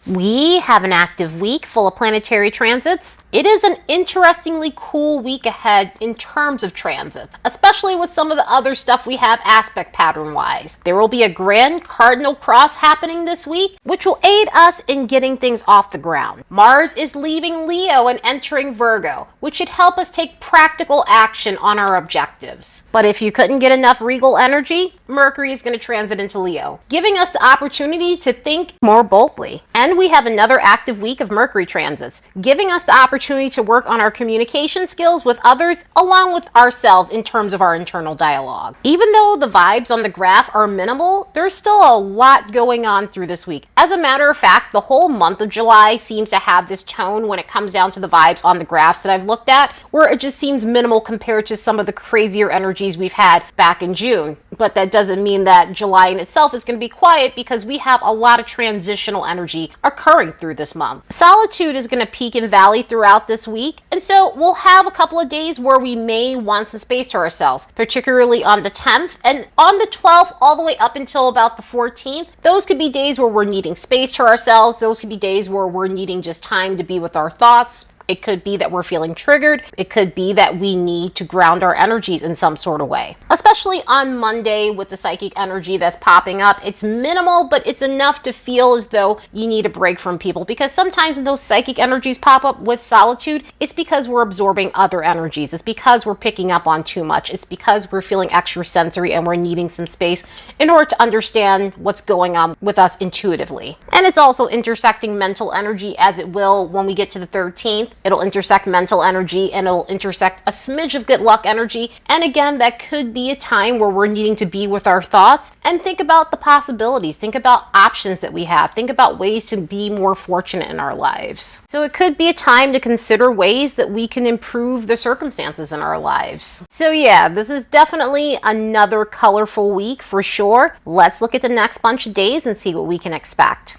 We have an active week full of planetary transits. It is an interestingly cool week ahead in terms of transits, especially with some of the other stuff we have aspect pattern wise. There will be a grand cardinal cross happening this week, which will aid us in getting things off the ground. Mars is leaving Leo and entering Virgo, which should help us take practical action on our objectives. But if you couldn't get enough regal energy, Mercury is going to transit into Leo, giving us the opportunity to think more boldly. And we have another active week of Mercury transits, giving us the opportunity to work on our communication skills with others along with ourselves in terms of our internal dialogue. Even though the vibes on the graph are minimal, there's still a lot going on through this week. As a matter of fact, the whole month of July seems to have this tone when it comes down to the vibes on the graphs that I've looked at, where it just seems minimal compared to some of the crazier energies we've had back in June. But that doesn't mean that July in itself is going to be quiet, because we have a lot of transitional energy occurring through this month. Solitude is going to peak and valley throughout this week, and so we'll have a couple of days where we may want some space to ourselves, particularly on the 10th and on the 12th all the way up until about the 14th. Those could be days where we're needing space to ourselves. Those could be days where we're needing just time to be with our thoughts. It could be that we're feeling triggered. It could be that we need to ground our energies in some sort of way. Especially on Monday with the psychic energy that's popping up. It's minimal, but it's enough to feel as though you need a break from people, because sometimes when those psychic energies pop up with solitude, it's because we're absorbing other energies. It's because we're picking up on too much. It's because we're feeling extrasensory and we're needing some space in order to understand what's going on with us intuitively. And it's also intersecting mental energy, as it will when we get to the 13th. It'll intersect mental energy, and it'll intersect a smidge of good luck energy. And again, that could be a time where we're needing to be with our thoughts and think about the possibilities, think about options that we have, think about ways to be more fortunate in our lives. So it could be a time to consider ways that we can improve the circumstances in our lives. So yeah, this is definitely another colorful week for sure. Let's look at the next bunch of days and see what we can expect.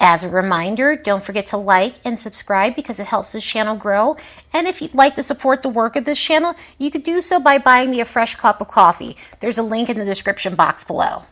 As a reminder, don't forget to like and subscribe, because it helps this channel grow. And if you'd like to support the work of this channel, you could do so by buying me a fresh cup of coffee. There's a link in the description box below.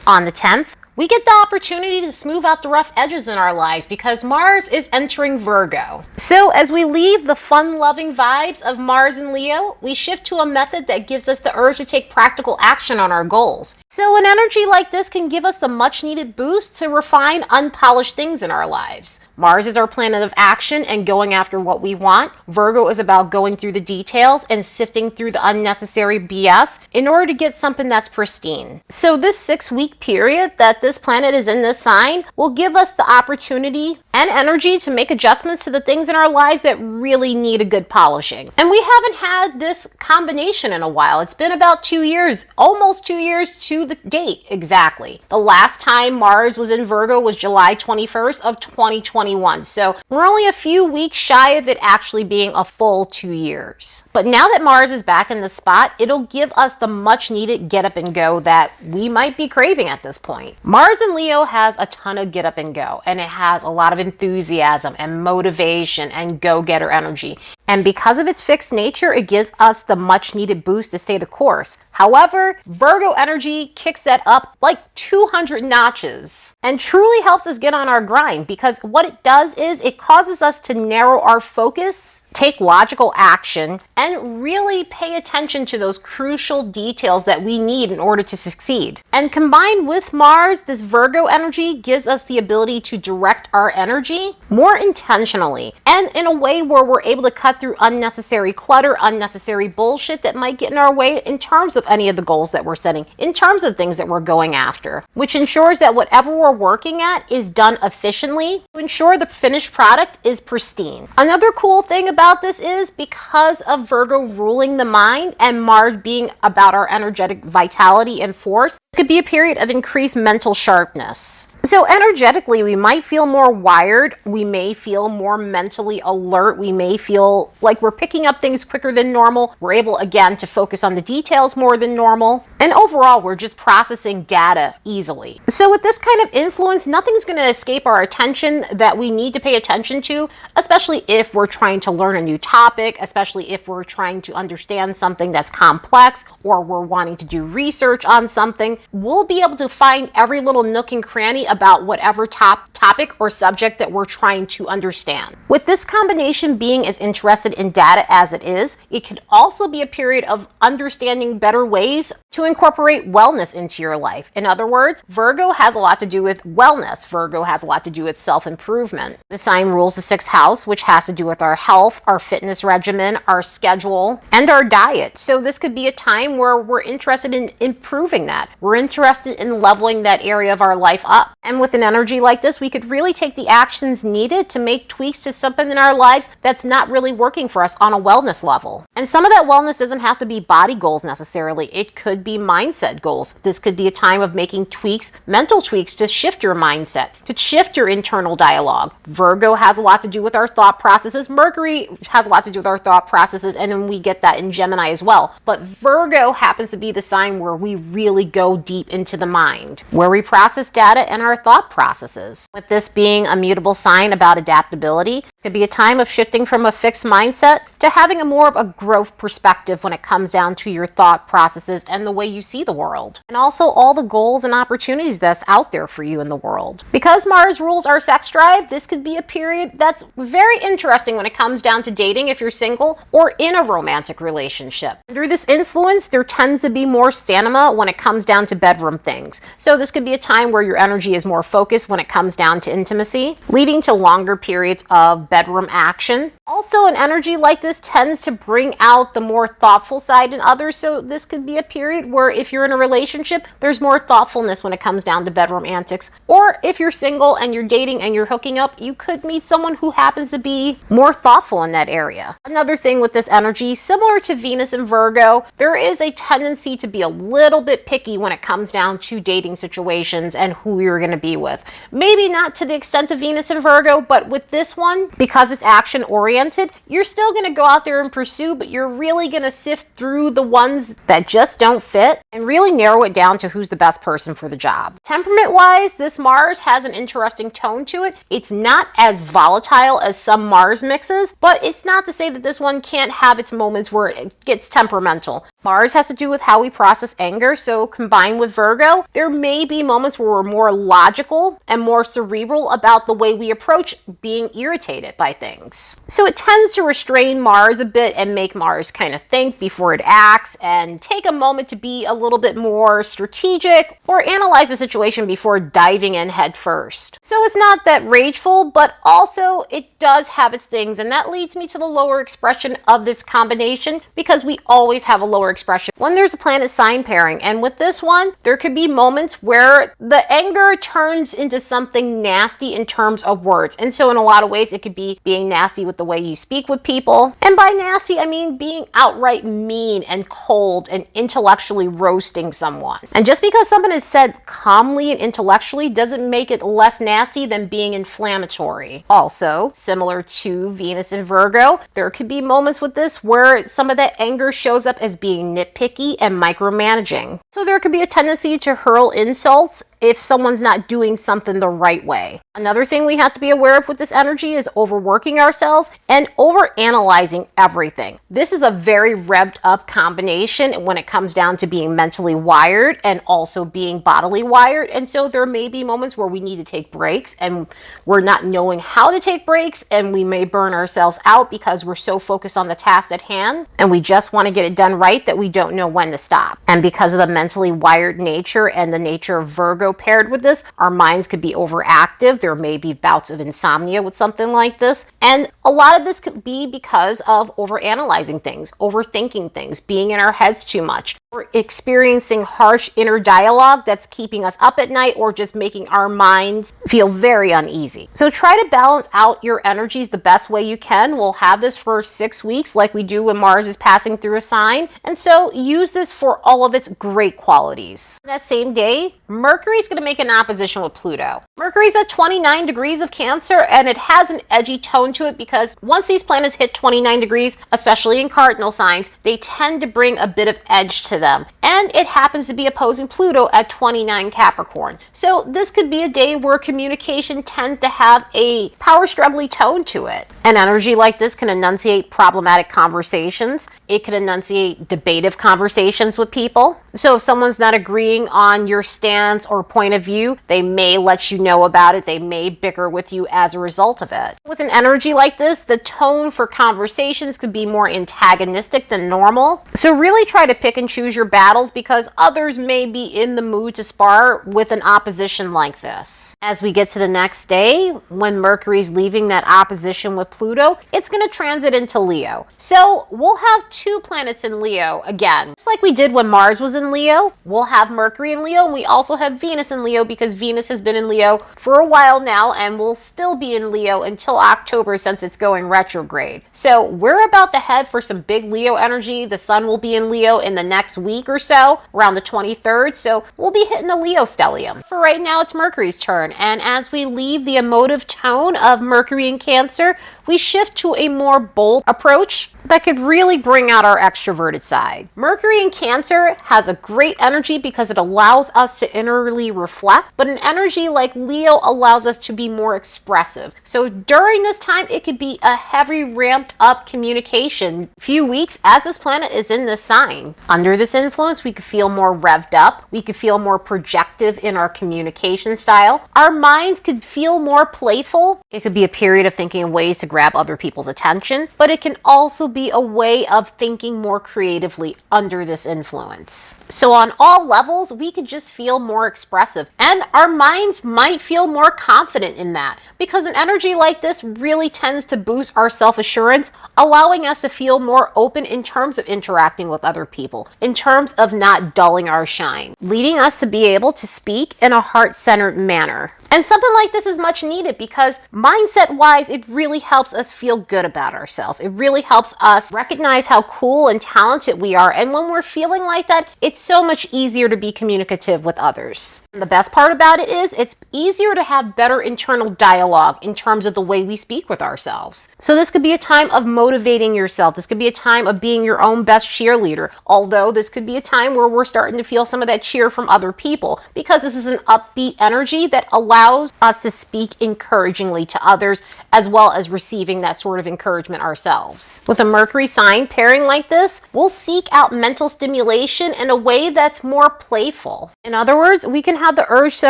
On the 10th, we get the opportunity to smooth out the rough edges in our lives, because Mars is entering Virgo. So as we leave the fun-loving vibes of Mars and Leo, we shift to a method that gives us the urge to take practical action on our goals. So an energy like this can give us the much-needed boost to refine unpolished things in our lives. Mars is our planet of action and going after what we want. Virgo is about going through the details and sifting through the unnecessary BS in order to get something that's pristine. So this 6-week period that this planet is in this sign will give us the opportunity and energy to make adjustments to the things in our lives that really need a good polishing. And we haven't had this combination in a while. It's been about 2 years, almost 2 years to the date exactly. The last time Mars was in Virgo was July 21st of 2021. So we're only a few weeks shy of it actually being a full 2 years. But now that Mars is back in the spot, it'll give us the much needed get up and go that we might be craving at this point. Mars in Leo has a ton of get up and go, and it has a lot of enthusiasm and motivation and go-getter energy. And because of its fixed nature, it gives us the much needed boost to stay the course. However, Virgo energy kicks that up like 200 notches and truly helps us get on our grind, because what it does is it causes us to narrow our focus, take logical action, and really pay attention to those crucial details that we need in order to succeed. And combined with Mars, this Virgo energy gives us the ability to direct our energy more intentionally and in a way where we're able to cut through unnecessary clutter, unnecessary bullshit that might get in our way in terms of any of the goals that we're setting, in terms of things that we're going after, which ensures that whatever we're working at is done efficiently to ensure the finished product is pristine. Another cool thing about this is, because of Virgo ruling the mind and Mars being about our energetic vitality and force, this could be a period of increased mental sharpness. So energetically, we might feel more wired, we may feel more mentally alert, we may feel like we're picking up things quicker than normal, we're able again to focus on the details more than normal, and overall we're just processing data easily. So with this kind of influence, nothing's going to escape our attention that we need to pay attention to, especially if we're trying to learn a new topic, especially if we're trying to understand something that's complex, or we're wanting to do research on something. We'll be able to find every little nook and cranny about whatever topic or subject that we're trying to understand. With this combination being as interested in data as it is, it could also be a period of understanding better ways to incorporate wellness into your life. In other words, Virgo has a lot to do with wellness. Virgo has a lot to do with self-improvement. The sign rules the 6th house, which has to do with our health, our fitness regimen, our schedule, and our diet. So this could be a time where we're interested in improving that. We're interested in leveling that area of our life up. And with an energy like this, we could really take the actions needed to make tweaks to something in our lives that's not really working for us on a wellness level. And some of that wellness doesn't have to be body goals necessarily. It could be mindset goals. This could be a time of making tweaks, mental tweaks, to shift your mindset, to shift your internal dialogue. Virgo has a lot to do with our thought processes. Mercury has a lot to do with our thought processes, and then we get that in Gemini as well. But Virgo happens to be the sign where we really go deep into the mind, where we process data and our thought processes. With this being a mutable sign about adaptability, it could be a time of shifting from a fixed mindset to having a more of a growth perspective when it comes down to your thought processes and the way you see the world, and also all the goals and opportunities that's out there for you in the world. Because Mars rules our sex drive, this could be a period that's very interesting when it comes down to dating if you're single or in a romantic relationship. Through this influence, there tends to be more stamina when it comes down to bedroom things. So this could be a time where your energy is more focused when it comes down to intimacy, leading to longer periods of bedroom action. Also, an energy like this tends to bring out the more thoughtful side in others. So this could be a period where if you're in a relationship, there's more thoughtfulness when it comes down to bedroom antics. Or if you're single and you're dating and you're hooking up, you could meet someone who happens to be more thoughtful in that area. Another thing with this energy, similar to Venus and Virgo, there is a tendency to be a little bit picky when it comes down to dating situations and who you're going to be with. Maybe not to the extent of Venus and Virgo, but with this one, because it's action oriented, you're still going to go out there and pursue, but you're really going to sift through the ones that just don't fit and really narrow it down to who's the best person for the job. Temperament wise, this Mars has an interesting tone to it. It's not as volatile as some Mars mixes, but it's not to say that this one can't have its moments where it gets temperamental. Mars has to do with how we process anger, so combined with Virgo, there may be moments where we're more logical and more cerebral about the way we approach being irritated by things. So it tends to restrain Mars a bit and make Mars kind of think before it acts and take a moment to be a little bit more strategic or analyze the situation before diving in head first. So it's not that rageful, but also it does have its things, and that leads me to the lower expression of this combination, because we always have a lower expression when there's a planet sign pairing. And with this one, there could be moments where the anger turns into something nasty in terms of words. And so in a lot of ways, it could be being nasty with the way you speak with people. And by nasty, I mean being outright mean and cold and intellectually roasting someone. And just because something is said calmly and intellectually doesn't make it less nasty than being inflammatory. Also, similar to Venus and Virgo, there could be moments with this where some of that anger shows up as being nitpicky and micromanaging. So there could be a tendency to hurl insults if someone's not doing something the right way. Another thing we have to be aware of with this energy is overworking ourselves and overanalyzing everything. This is a very revved up combination when it comes down to being mentally wired and also being bodily wired. And so there may be moments where we need to take breaks and we're not knowing how to take breaks, and we may burn ourselves out because we're so focused on the task at hand and we just want to get it done right that we don't know when to stop. And because of the mentally wired nature and the nature of Virgo paired with this, our minds could be overactive. There may be bouts of insomnia with something like this. And a lot of this could be because of overanalyzing things, overthinking things, being in our heads too much. We're experiencing harsh inner dialogue that's keeping us up at night or just making our minds feel very uneasy. So try to balance out your energies the best way you can. We'll have this for 6 weeks like we do when Mars is passing through a sign. And so use this for all of its great qualities. That same day, Mercury is going to make an opposition with Pluto. Mercury's at 29 degrees of Cancer, and it has an edgy tone to it because once these planets hit 29 degrees, especially in cardinal signs, they tend to bring a bit of edge to them. them. And it happens to be opposing Pluto at 29 Capricorn. So this could be a day where communication tends to have a power struggly tone to it. An energy like this can enunciate problematic conversations. It can enunciate debative conversations with people. So if someone's not agreeing on your stance or point of view, they may let you know about it. They may bicker with you as a result of it. With an energy like this, the tone for conversations could be more antagonistic than normal. So really try to pick and choose your battles, because others may be in the mood to spar with an opposition like this. As we get to the next day, when Mercury's leaving that opposition with Pluto, it's going to transit into Leo. So we'll have two planets in Leo again. Just like we did when Mars was in Leo, we'll have Mercury in Leo, and we also have Venus in Leo, because Venus has been in Leo for a while now and will still be in Leo until October, since it's going retrograde. So we're about to head for some big Leo energy. The sun will be in Leo in the next week or so, around the 23rd, so we'll be hitting the Leo stellium. For right now, it's Mercury's turn, and as we leave the emotive tone of Mercury in Cancer, we shift to a more bold approach that could really bring out our extroverted side. Mercury in Cancer has a great energy because it allows us to innerly reflect, but an energy like Leo allows us to be more expressive. So during this time, it could be a heavy ramped up communication few weeks as this planet is in this sign. Under this influence, we could feel more revved up. We could feel more projective in our communication style. Our minds could feel more playful. It could be a period of thinking of ways to grab other people's attention, but it can also be a way of thinking more creatively under this influence. So on all levels, we could just feel more expressive, and our minds might feel more confident in that, because an energy like this really tends to boost our self-assurance, allowing us to feel more open in terms of interacting with other people, in terms of not dulling our shine, leading us to be able to speak in a heart-centered manner. And something like this is much needed, because mindset-wise, it really helps us feel good about ourselves. It really helps us recognize how cool and talented we are. And when we're feeling like that, it's so much easier to be communicative with others. And the best part about it is it's easier to have better internal dialogue in terms of the way we speak with ourselves. So this could be a time of motivating yourself. This could be a time of being your own best cheerleader. Although this could be a time where we're starting to feel some of that cheer from other people, because this is an upbeat energy that allows us to speak encouragingly to others, as well as receiving that sort of encouragement ourselves. With a Mercury sign pairing like this, we'll seek out mental stimulation in a way that's more playful. In other words, we can have the urge to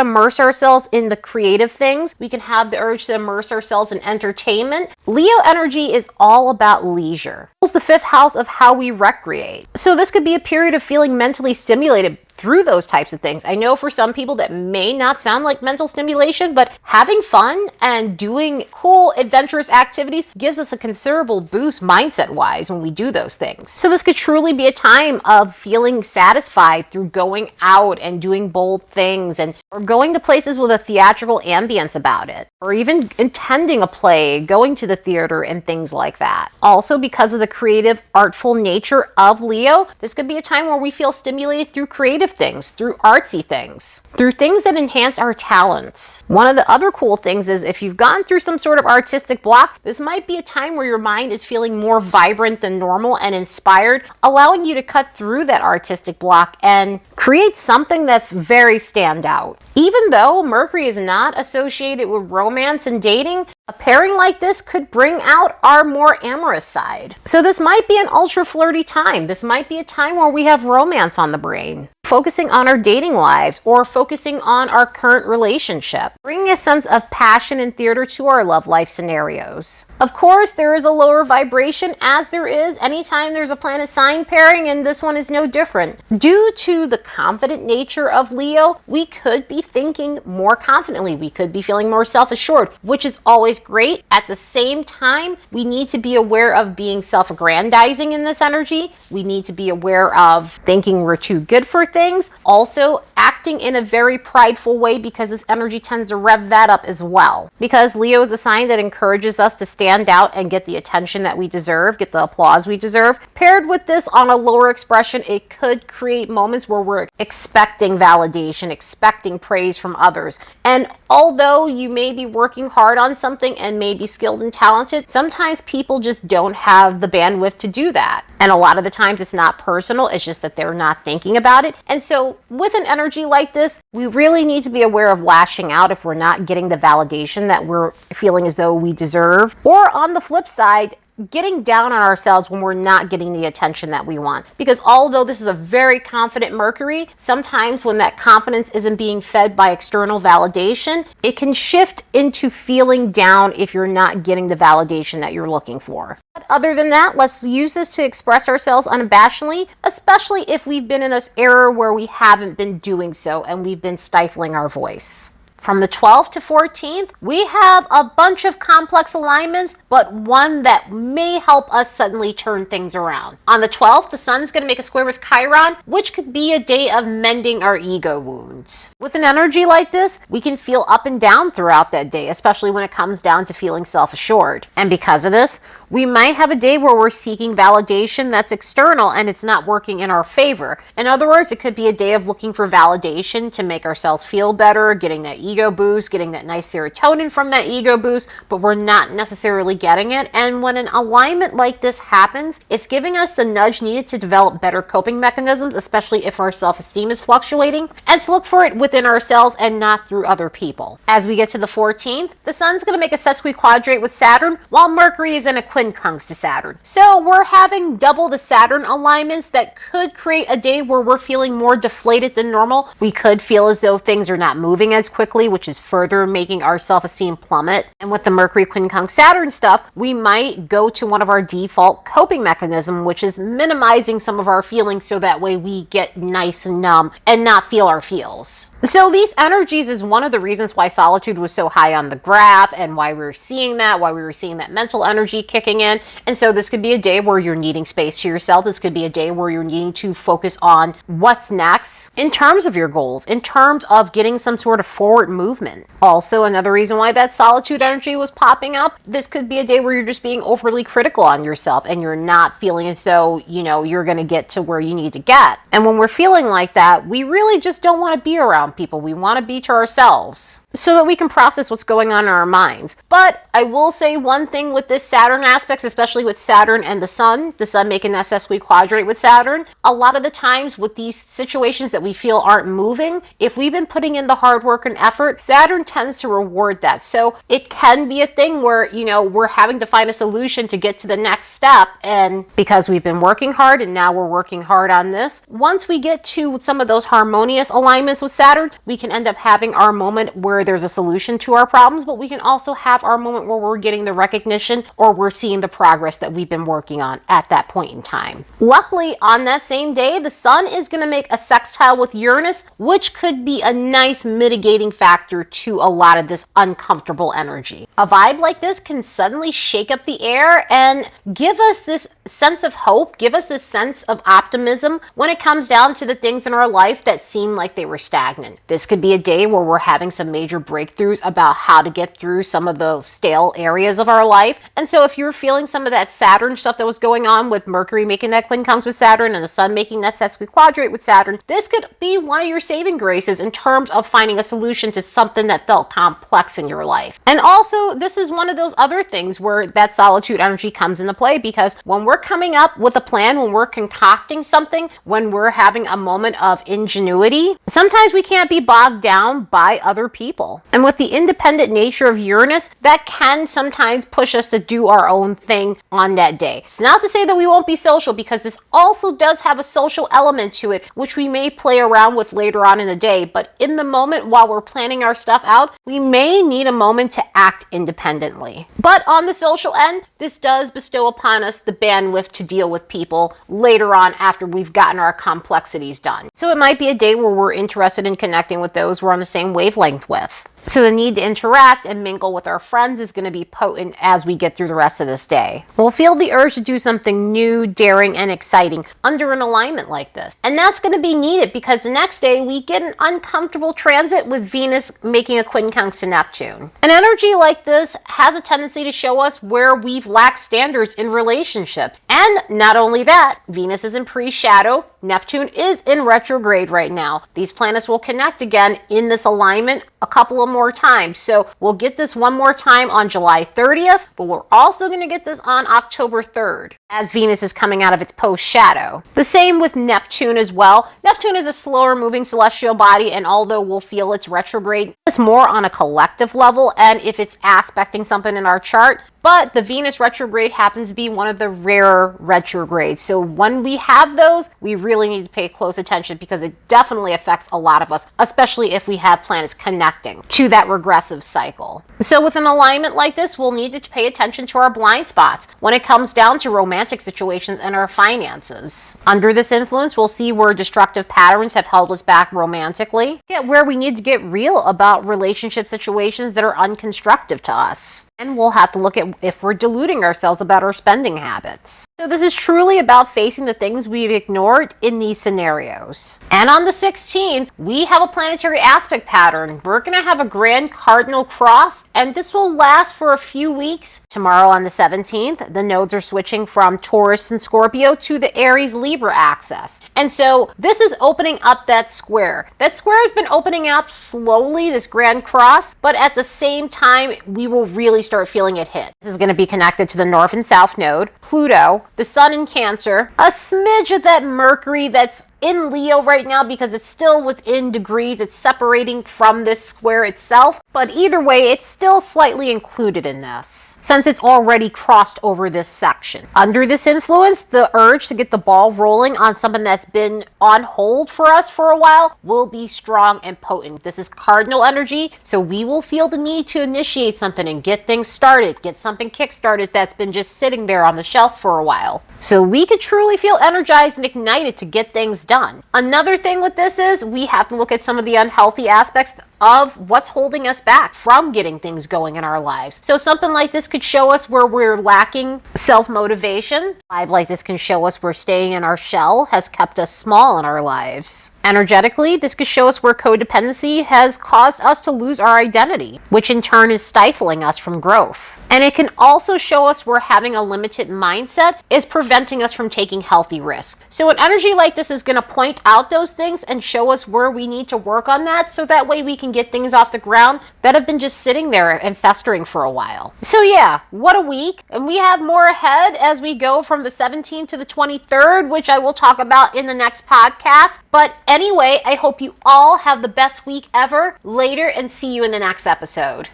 immerse ourselves in the creative things. We can have the urge to immerse ourselves in entertainment. Leo energy is all about leisure. It's the fifth house of how we recreate. So this could be a period of feeling mentally stimulated through those types of things. I know for some people that may not sound like mental stimulation, but having fun and doing cool, adventurous activities gives us a considerable boost mindset-wise when we do those things. So this could truly be a time of feeling satisfied through going out and doing bold things, or going to places with a theatrical ambience about it, or even attending a play, going to the theater and things like that. Also, because of the creative, artful nature of Leo, this could be a time where we feel stimulated through creative things, through artsy things, through things that enhance our talents. One of the other cool things is if you've gone through some sort of artistic block, this might be a time where your mind is feeling more vibrant than normal and inspired, allowing you to cut through that artistic block and create something that's very standout. Even though Mercury is not associated with romance and dating, a pairing like this could bring out our more amorous side. So this might be an ultra flirty time. This might be a time where we have romance on the brain, focusing on our dating lives or focusing on our current relationship, bringing a sense of passion and theater to our love life scenarios. Of course, there is a lower vibration, as there is anytime there's a planet sign pairing, and this one is no different. Due to the confident nature of Leo, we could be thinking more confidently. We could be feeling more self-assured, which is always great. At the same time, we need to be aware of being self-aggrandizing in this energy. We need to be aware of thinking we're too good for things. Also, acting in a very prideful way, because this energy tends to rev that up as well. Because Leo is a sign that encourages us to stand out and get the attention that we deserve, get the applause we deserve. Paired with this on a lower expression, it could create moments where we're expecting validation, expecting praise from others. And although you may be working hard on something, something and may be skilled and talented, sometimes people just don't have the bandwidth to do that. And a lot of the times it's not personal, it's just that they're not thinking about it. And so with an energy like this, we really need to be aware of lashing out if we're not getting the validation that we're feeling as though we deserve. Or on the flip side, getting down on ourselves when we're not getting the attention that we want. Because although this is a very confident Mercury, sometimes when that confidence isn't being fed by external validation, it can shift into feeling down if you're not getting the validation that you're looking for. But other than that, let's use this to express ourselves unabashedly, especially if we've been in this era where we haven't been doing so and we've been stifling our voice. From the 12th to 14th, we have a bunch of complex alignments, but one that may help us suddenly turn things around. On the 12th, the sun's going to make a square with Chiron, which could be a day of mending our ego wounds. With an energy like this, we can feel up and down throughout that day, especially when it comes down to feeling self-assured. And because of this, we might have a day where we're seeking validation that's external and it's not working in our favor. In other words, it could be a day of looking for validation to make ourselves feel better, getting that ego boost, getting that nice serotonin from that ego boost, but we're not necessarily getting it. And when an alignment like this happens, it's giving us the nudge needed to develop better coping mechanisms, especially if our self-esteem is fluctuating, and to look for it within ourselves and not through other people. As we get to the 14th, the sun's going to make a sesquiquadrate with Saturn, while Mercury is in a Quincunx to Saturn. So we're having double the Saturn alignments that could create a day where we're feeling more deflated than normal. We could feel as though things are not moving as quickly, which is further making our self-esteem plummet. And with the Mercury Quincunx Saturn stuff, we might go to one of our default coping mechanisms, which is minimizing some of our feelings so that way we get nice and numb and not feel our feels. So these energies is one of the reasons why solitude was so high on the graph and why we were seeing that mental energy kicking in. And so this could be a day where you're needing space to yourself. This could be a day where you're needing to focus on what's next in terms of your goals, in terms of getting some sort of forward movement. Also, another reason why that solitude energy was popping up, this could be a day where you're just being overly critical on yourself and you're not feeling as though, you're going to get to where you need to get. And when we're feeling like that, we really just don't want to be around people. We want to be to ourselves so that we can process what's going on in our minds. But I will say one thing with this Saturn aspects, especially with Saturn and the sun making that sesquiquadrate with Saturn, a lot of the times with these situations that we feel aren't moving, if we've been putting in the hard work and effort, Saturn tends to reward that. So it can be a thing where, we're having to find a solution to get to the next step. And because we've been working hard and now we're working hard on this, once we get to some of those harmonious alignments with Saturn, we can end up having our moment where there's a solution to our problems, but we can also have our moment where we're getting the recognition or we're seeing the progress that we've been working on at that point in time. Luckily, on that same day, the sun is going to make a sextile with Uranus, which could be a nice mitigating factor to a lot of this uncomfortable energy. A vibe like this can suddenly shake up the air and give us this sense of hope, give us this sense of optimism when it comes down to the things in our life that seem like they were stagnant. This could be a day where we're having some major breakthroughs about how to get through some of the stale areas of our life. And so if you're feeling some of that Saturn stuff that was going on with Mercury making that quincunx with Saturn and the sun making that sesquiquadrate with Saturn, this could be one of your saving graces in terms of finding a solution to something that felt complex in your life. And also, this is one of those other things where that solitude energy comes into play, because when we're coming up with a plan, when we're concocting something, when we're having a moment of ingenuity, sometimes we can't be bogged down by other people. And with the independent nature of Uranus, that can sometimes push us to do our own thing on that day. It's not to say that we won't be social, because this also does have a social element to it, which we may play around with later on in the day. But in the moment, while we're planning our stuff out, we may need a moment to act independently. But on the social end, this does bestow upon us the bandwidth to deal with people later on after we've gotten our complexities done. So it might be a day where we're interested in connecting with those we're on the same wavelength with. So the need to interact and mingle with our friends is going to be potent as we get through the rest of this day. We'll feel the urge to do something new, daring, and exciting under an alignment like this. And that's going to be needed because the next day we get an uncomfortable transit with Venus making a quincunx to Neptune. An energy like this has a tendency to show us where we've lacked standards in relationships. And not only that, Venus is in pre-shadow, Neptune is in retrograde right now. These planets will connect again in this alignment a couple of more more time. So we'll get this one more time on July 30th, but we're also going to get this on October 3rd as Venus is coming out of its post-shadow. The same with Neptune as well. Neptune is a slower moving celestial body, and although we'll feel it's retrograde, it's more on a collective level and if it's aspecting something in our chart. But the Venus retrograde happens to be one of the rarer retrogrades. So when we have those, we really need to pay close attention because it definitely affects a lot of us, especially if we have planets connecting to that regressive cycle. So with an alignment like this, we'll need to pay attention to our blind spots when it comes down to romantic situations and our finances. Under this influence, we'll see where destructive patterns have held us back romantically, yet where we need to get real about relationship situations that are unconstructive to us. And we'll have to look at if we're deluding ourselves about our spending habits. So this is truly about facing the things we've ignored in these scenarios. And on the 16th, we have a planetary aspect pattern. We're going to have a grand cardinal cross, and this will last for a few weeks. Tomorrow on the 17th, the nodes are switching from Taurus and Scorpio to the Aries Libra axis. And so this is opening up that square. That square has been opening up slowly, this grand cross, but at the same time, we will really start feeling it hit. This is going to be connected to the North and South node, Pluto, the Sun in Cancer, a smidge of that Mercury that's in Leo right now because it's still within degrees. It's separating from this square itself, but either way, it's still slightly included in this since it's already crossed over this section. Under this influence, the urge to get the ball rolling on something that's been on hold for us for a while will be strong and potent. This is cardinal energy, so we will feel the need to initiate something and get things started, get something kick-started that's been just sitting there on the shelf for a while. So we could truly feel energized and ignited to get things done. Another thing with this is we have to look at some of the unhealthy aspects of what's holding us back from getting things going in our lives. So something like this could show us where we're lacking self-motivation. A vibe like this can show us where staying in our shell has kept us small in our lives. Energetically, this could show us where codependency has caused us to lose our identity, which in turn is stifling us from growth. And it can also show us where having a limited mindset is preventing us from taking healthy risks. So an energy like this is going to point out those things and show us where we need to work on that, so that way we can get things off the ground that have been just sitting there and festering for a while. So yeah, what a week. And we have more ahead as we go from the 17th to the 23rd, which I will talk about in the next podcast. But anyway, I hope you all have the best week ever later and see you in the next episode.